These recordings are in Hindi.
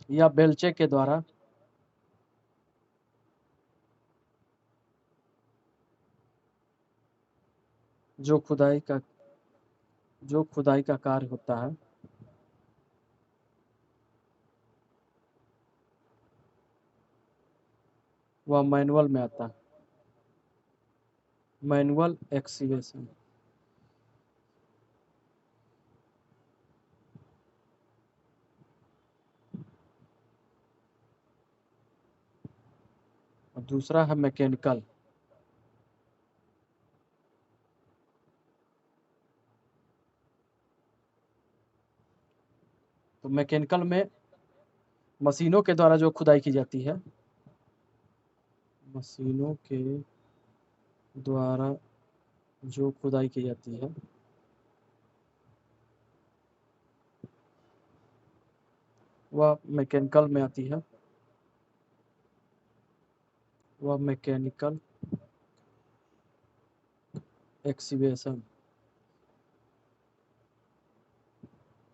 या बेलचे के द्वारा जो खुदाई का कार्य होता है वह मैनुअल में आता है, मैनुअल एक्सीवेशन। और दूसरा है मैकेनिकल। तो मैकेनिकल में मशीनों के द्वारा जो खुदाई की जाती है, मशीनों के द्वारा जो खुदाई की जाती है वह मैकेनिकल में आती है, वह मैकेनिकल एक्सीवेशन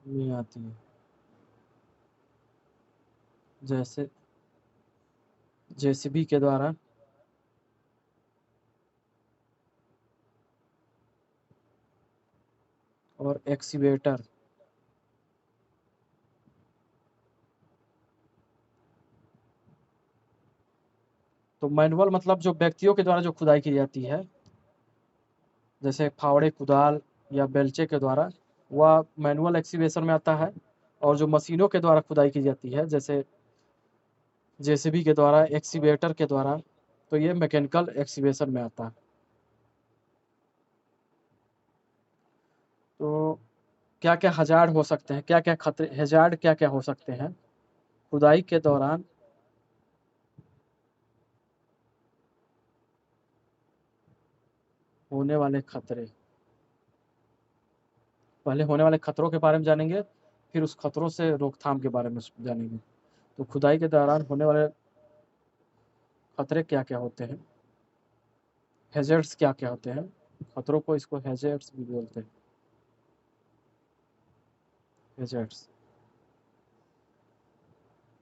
में आती है। जैसे जेसीबी के द्वारा और एक्सीवेटर। तो मैनुअल मतलब जो व्यक्तियों के द्वारा जो खुदाई की जाती है, जैसे फावड़े, कुदाल या बेलचे के द्वारा, वह मैनुअल एक्सीवेशन में आता है। और जो मशीनों के द्वारा खुदाई की जाती है, जैसे जेसीबी के द्वारा, एक्सीवेटर के द्वारा, तो ये मैकेनिकल एक्सीवेशन में आता है। तो क्या-क्या हज़ार्ड हो सकते हैं, क्या-क्या खतरे, हैज़ार्ड क्या-क्या हो सकते हैं खुदाई के दौरान होने वाले खतरे। पहले होने वाले खतरों के बारे में जानेंगे, फिर उस खतरों से रोकथाम के बारे में जानेंगे। तो खुदाई के दौरान होने वाले खतरे क्या-क्या होते हैं, हैज़ार्ड्स क्या-क्या होते हैं, खतरों को इसको हैज़ार्ड्स भी बोलते हैं, हैज़ार्ड्स।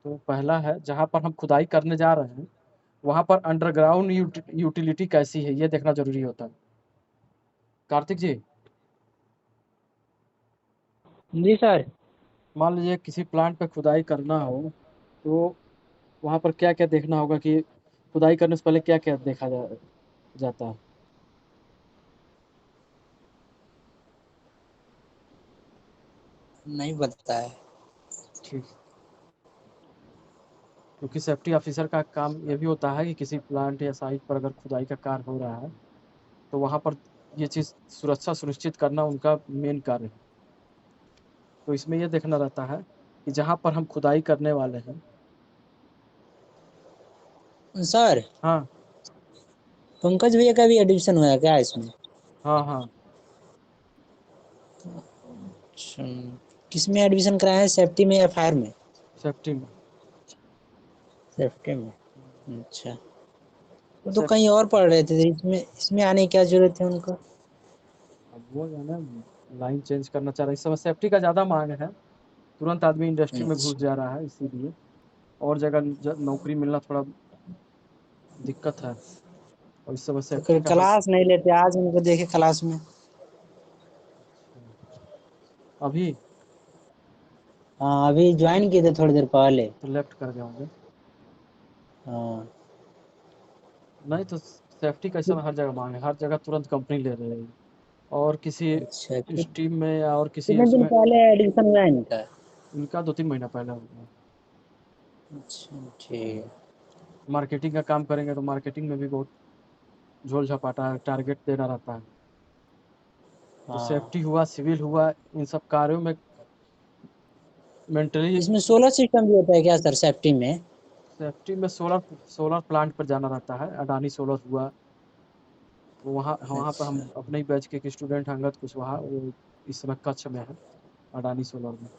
तो पहला है, जहाँ पर हम खुदाई करने जा रहे हैं, वहाँ पर अंडरग्राउंड यूटिलिटी कैसी है, ये देखना ज़रूरी होता है। कार्तिक जी, जी सर। मान लीजिए किसी प्लांट पे खुदाई करना हो, तो वहाँ पर क्या-क्या देखना होगा कि खुदाई करने से पहले क्या-क्या देखा जाता है? नहीं पता है। ठीक। क्योंकि सेफ्टी ऑफिसर का काम ये भी होता है कि किसी प्लांट या साइट पर अगर खुदाई का कार्य हो रहा है, तो वहाँ पर ये चीज़ सुरक्षा सुनिश्चित करना उनका मेन कार्य है। तो इसमें ये देखना रहता है कि जहाँ पर हम खुदाई करने वाले हैं। सर, हाँ, पंकज भैया का भी एडमिशन हुआ है क्या इसमें? हाँ, हाँ, अच्छा, किसमें एडमिशन कराया है, सेफ्टी में या फायर में? सेफ्टी में। सेफ्टी में। अच्छा, वो तो सेफ कहीं और पढ़ रहे थे, इसमें इसमें आने की क्या जरूरत है उनको? अब वो जो है ना, लाइन चेंज करना चाह रहा है। इस समय सेफ्टी का ज़्यादा माँग है, तुरंत आदमी इंडस्ट्री में घुस अच्छा, जा रहा है, इसीलिए और जगह नौकरी मिलना थोड़ा दिक्कत है, और इस समय तो सेफ्टी फिर का हर। क्लास नहीं लेते, आज उनको देखे क्लास में। अभी हाँ, अभी ज्वाइन किए थे थोड़ी देर पहले। तो लेफ्ट कर गए होंगे। हाँ। नहीं तो सेफ्टी का इस समय हर जगह मांग है, हर जगह तुरंत कंपनी ले रही है। और किसी अच्छा, स्ट्रीम में या और किसी कितने दिन उसमें पहले एडमिशन हुआ है इनका? इनका 2-3 महीना पहले हो गया। अच्छा, ठीक। मार्केटिंग का काम करेंगे तो मार्केटिंग में भी बहुत झोल झपाटा टारगेट देना रहता है। तो हाँ, सेफ्टी हुआ, सिविल हुआ, इन सब कार्यों में मेंटली। इसमें सोलर सिस्टम भी होता है क्या सर सेफ्टी में? सेफ्टी में सोलर सोलर प्लांट पर जाना रहता है, अडानी सोलर हुआ। तो वहाँ वहाँ पर हम अच्छा, अपने ही बैच के एक स्टूडेंट अंगद कुशवाहा, वो इस समय कच्छ में है, अडानी सोलर में।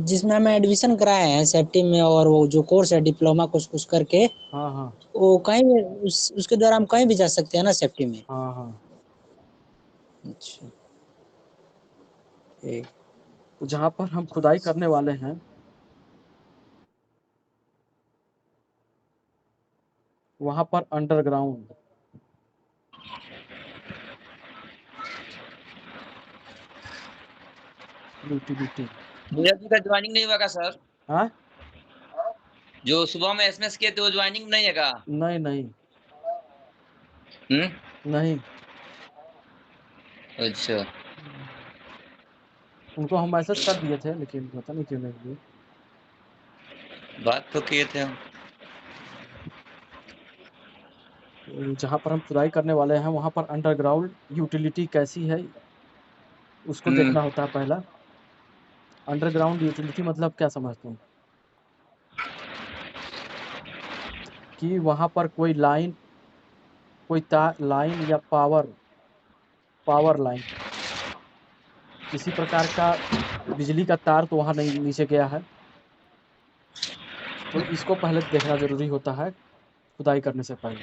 जिसमें हम एडमिशन कराए हैं सेफ्टी में, और वो जो कोर्स है डिप्लोमा कुछ कुछ करके, हाँ, हाँ, वो कहीं भी उसके द्वारा हम कहीं भी जा सकते हैं ना सेफ्टी में? हाँ, हाँ। अच्छा, ठीक। तो जहाँ पर हम खुदाई करने वाले हैं, वहाँ पर अंडरग्राउंड यूटिलिटी। नीरज जी का ज्वाइनिंग नहीं हुआ का सर? हाँ, जो सुबह में एसएमएस किए थे वो ज्वाइनिंग नहीं है का? नहीं नहीं हम्म, नहीं, अच्छा। उनको हम मैसेज कर दिए थे लेकिन पता नहीं क्यों नहीं दिए। बात तो किए थे हम। जहाँ पर हम खुदाई करने वाले हैं वहाँ पर अंडरग्राउंड यूटिलिटी कैसी है उसको देखना होता है पहला। अंडरग्राउंड यूटिलिटी मतलब क्या समझते हैं? कि वहाँ पर कोई लाइन, कोई तार लाइन या पावर लाइन, किसी प्रकार का बिजली का तार तो वहाँ नहीं नीचे गया है। तो इसको पहले देखना ज़रूरी होता है खुदाई करने से पहले।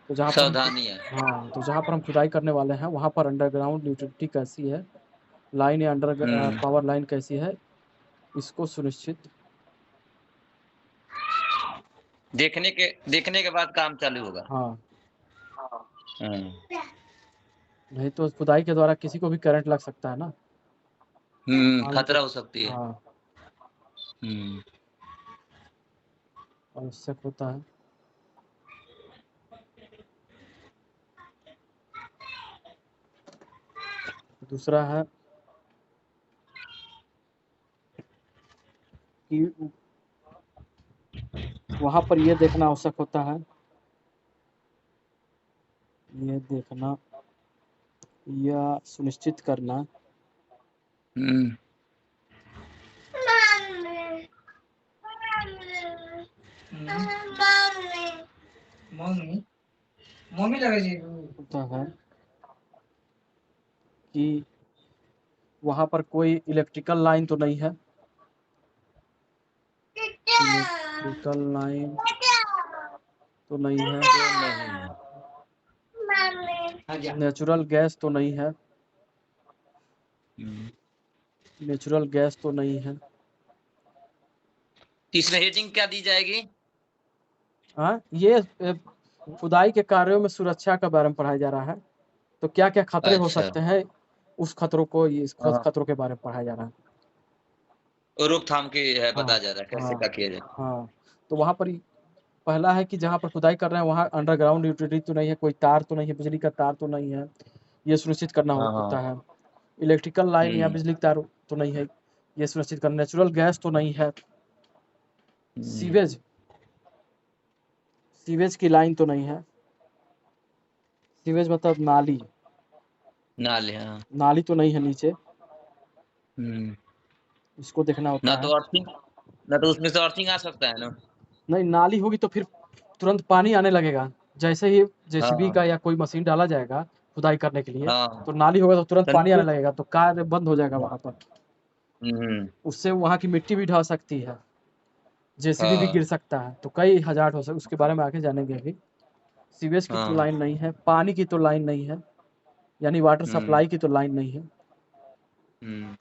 तो जहाँ पर हम सावधानी है। हाँ, तो जहाँ पर हम खुदाई करने वाले हैं वहाँ पर अंडरग्राउंड यूटिलिटी कैसी है, लाइन या पावर लाइन कैसी है, इसको सुनिश्चित देखने के बाद काम चालू होगा। हाँ, हम्म, नहीं तो खुदाई के द्वारा किसी को भी करंट लग सकता है ना। मान लीजिए खतरा हो सकती है। हाँ, हम्म, आवश्यक होता है। दूसरा है कि वहाँ पर ये देखना आवश्यक होता है, ये देखना या सुनिश्चित करना हम्म, होता है कि वहाँ पर कोई इलेक्ट्रिकल लाइन तो नहीं है, इलेक्ट्रिकल लाइन तो नहीं है, नेचुरल गैस तो नहीं है, नेचुरल गैस तो नहीं है। इसमें हेजिंग क्या दी जाएगी? हाँ, ये खुदाई के कार्यों में सुरक्षा के बारे में पढ़ाया जा रहा है। तो क्या-क्या खतरे हो अच्छा। सकते हैं, उस खतरों को इस हाँ। खतरों के बारे में पढ़ाया जा रहा है। और रोकथाम की है हाँ, बताया जा रहा है कैसे हाँ, क्या किया जाए। हाँ। तो वहाँ पर पहला है कि जहाँ पर खुदाई कर रहे हैं वहाँ अंडरग्राउंड यूटिलिटी तो नहीं है, कोई तार तो नहीं है, बिजली का तार तो नहीं है, ये सुनिश्चित करना हाँ, हाँ। होता है। इलेक्ट्रिकल लाइन या बिजली का तार तो नहीं है, ये सुनिश्चित करना। नेचुरल गैस तो नहीं है। सीवेज सीवेज की लाइन तो नहीं है। सीवेज मतलब नाली, नाले, हाँ। नाली तो नहीं है नीचे, हम्म, इसको देखना ना होता है। तो अर्थिंग, ना तो उसमें से अर्थिंग आ सकता है ना। नहीं, नाली होगी तो फिर तुरंत पानी आने लगेगा। जैसे ही जेसीबी हाँ, का या कोई मशीन डाला जाएगा खुदाई करने के लिए, हाँ। तो नाली होगा तो तुरंत तो पानी आने नीचे। लगेगा, तो कार्य बंद हो जाएगा वहाँ पर। उससे वहाँ की मिट्टी भी ढह सकती है, जेसीबी भी गिर हाँ, सकता है, तो कई हज़ार्ड हो सकते, उसके बारे में आगे जानेंगे अभी। सीवेज की तो हाँ। लाइन नहीं है, पानी की तो लाइन नहीं है, यानी वाटर सप्लाई की तो लाइन नहीं है,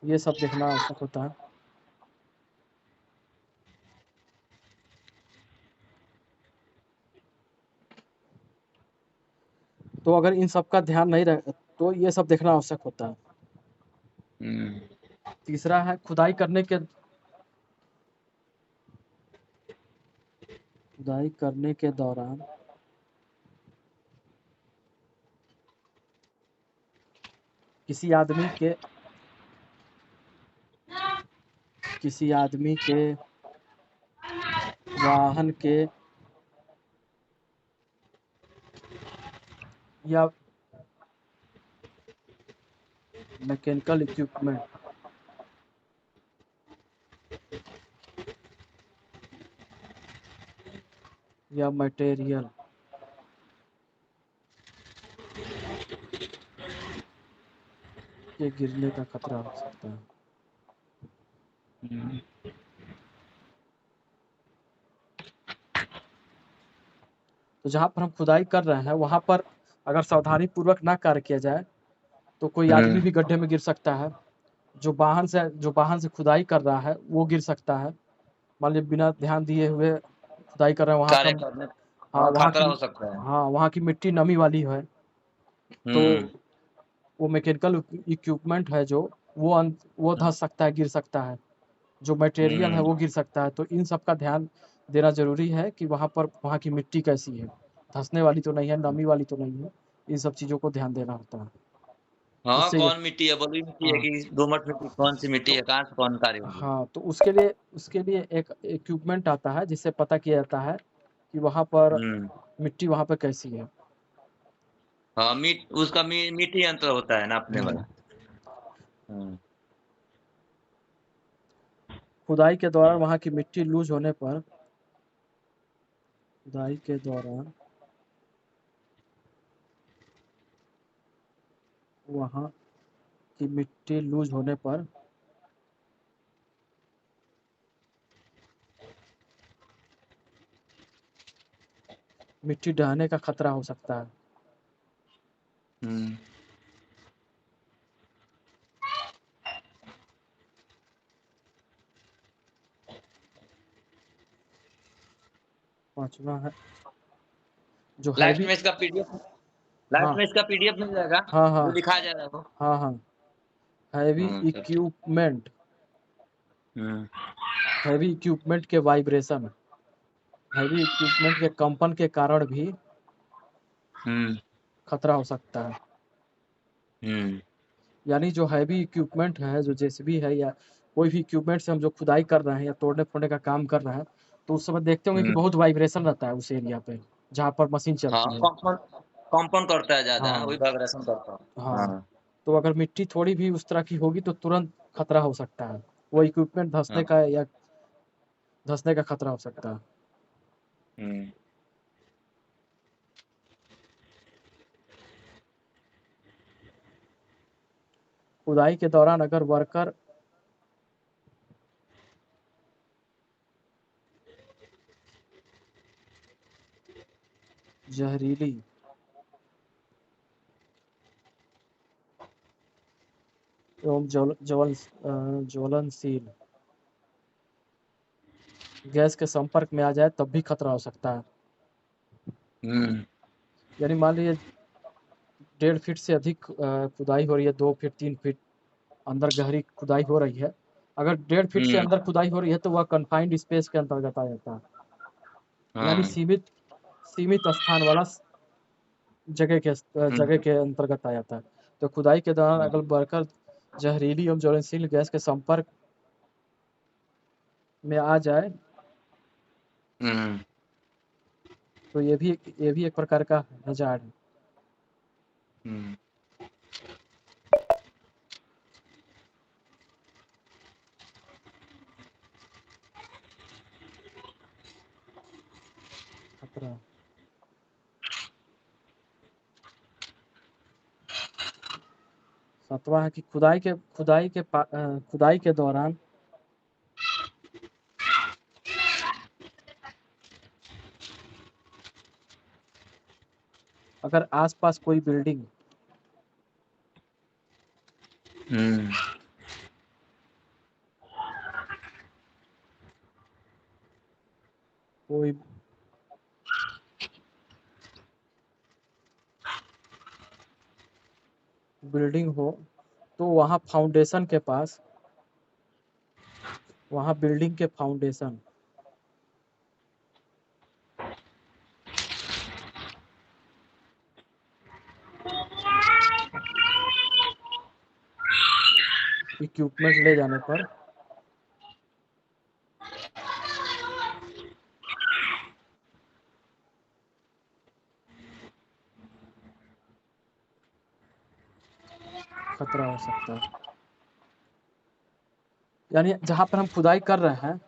ये सब देखना आवश्यक होता है। तो अगर इन सब का ध्यान नहीं रहे तो ये सब देखना आवश्यक होता है। तीसरा है खुदाई करने के दौरान किसी आदमी के वाहन के या मैकेनिकल इक्विपमेंट या मटेरियल के गिरने का खतरा हो सकता है। तो जहाँ पर हम खुदाई कर रहे हैं वहाँ पर अगर सावधानी पूर्वक ना कार्य किया जाए तो कोई आदमी भी गड्ढे में गिर सकता है। जो वाहन से खुदाई कर रहा है वो गिर सकता है। मान लीजिए बिना ध्यान दिए हुए खुदाई कर रहे हैं, वहाँ कार्य का करने। हाँ, वहाँ खतरा की हो सकता है। हाँ, वहाँ की मिट्टी नमी वाली है, तो वो मैकेनिकल इक्विपमेंट है जो वो धँस सकता है, गिर सकता है। जो मटेरियल है वो गिर सकता है, तो इन सब का ध्यान देना ज़रूरी है कि वहाँ की मिट्टी कैसी है, धँसने वाली तो नहीं है, नमी वाली तो नहीं है, इन सब चीज़ों को ध्यान देना होता है। हाँ, उससे ये कौन मिट्टी है, बलुई मिट्टी है हाँ, कि दोमट मिट्टी, कौन-सी मिट्टी है, कहाँ से कौन कार्य होगी? हाँ, तो उसके लिए एक इक्विपमेंट आता है जिससे पता किया जाता है कि वहाँ पर हुँ। मिट्टी वहाँ पे कैसी है। हाँ, उसका मीठी यंत्र होता है ना अपने हुँ। वाला। हुँ। खुदाई के दौरान वहाँ की मिट्टी लूज़ होने पर खुदाई के दौरान वहाँ की मिट्टी लूज़ होने पर मिट्टी ढहने का खतरा हो सकता है। हुँ। 5वां है जो लास्ट हैवी में इसका हाँ, पीडीएफ मिल जाएगा, हाँ, जो हाँ, दिखाया जाएगा वो? हाँ, हाँ। हैवी तब ठीक। इक्विपमेंट हुँ। हैवी इक्विपमेंट के वाइब्रेशन हैवी इक्विपमेंट के कंपन के कारण भी हुँ। खतरा हो सकता है। हुँ। यानी जो हैवी इक्विपमेंट है, जो जेसीबी है या कोई भी इक्विपमेंट से हम जो खुदाई कर रहे हैं या तोड़ने-फोड़ने का काम कर रहे हैं, तो उस समय देखते होंगे कि हुँ। बहुत वाइब्रेशन रहता है उस एरिया पे, जहाँ पर मशीन हाँ, चलती है। कंपन करता है ज़्यादा, हाँ, वही वाइब्रेशन करता है। हाँ। हाँ, तो अगर मिट्टी थोड़ी भी उस तरह की होगी तो तुरंत खतरा हो सकता है। वो इक्विपमेंट हाँ। धँसने का खतरा हो सकता है। हुँ। खुदाई के दौरान अगर वर्कर जहरीली एवं ज्वलनशील गैस के संपर्क में आ जाए तब भी खतरा हो सकता है। हुँ। यानी मान लीजिए 1.5 फीट से अधिक खुदाई हो रही है, 2 फीट, 3 फीट अंदर गहरी खुदाई हो रही है। अगर 1.5 फीट से हुँ। अंदर खुदाई हो रही है तो वह कन्फाइंड स्पेस के अंतर्गत आ जाता है। यानी हाँ। सीमित स्थान वाला हुँ। जगह के अंतर्गत आ जाता है। तो खुदाई के दौरान हाँ। अगर वर्कर जहरीली एवं ज्वलनशील गैस के संपर्क में आ जाए हुँ। तो ये भी एक प्रकार का हज़ार्ड है। हुँ। खतरा। 7वां है कि खुदाई के दौरान अगर आस-पास कोई बिल्डिंग हुँ। कोई बिल्डिंग हो, तो वहाँ बिल्डिंग के फाउंडेशन इक्विपमेंट ले जाने पर खतरा हो सकता है। यानी जहाँ पर हम खुदाई कर रहे हैं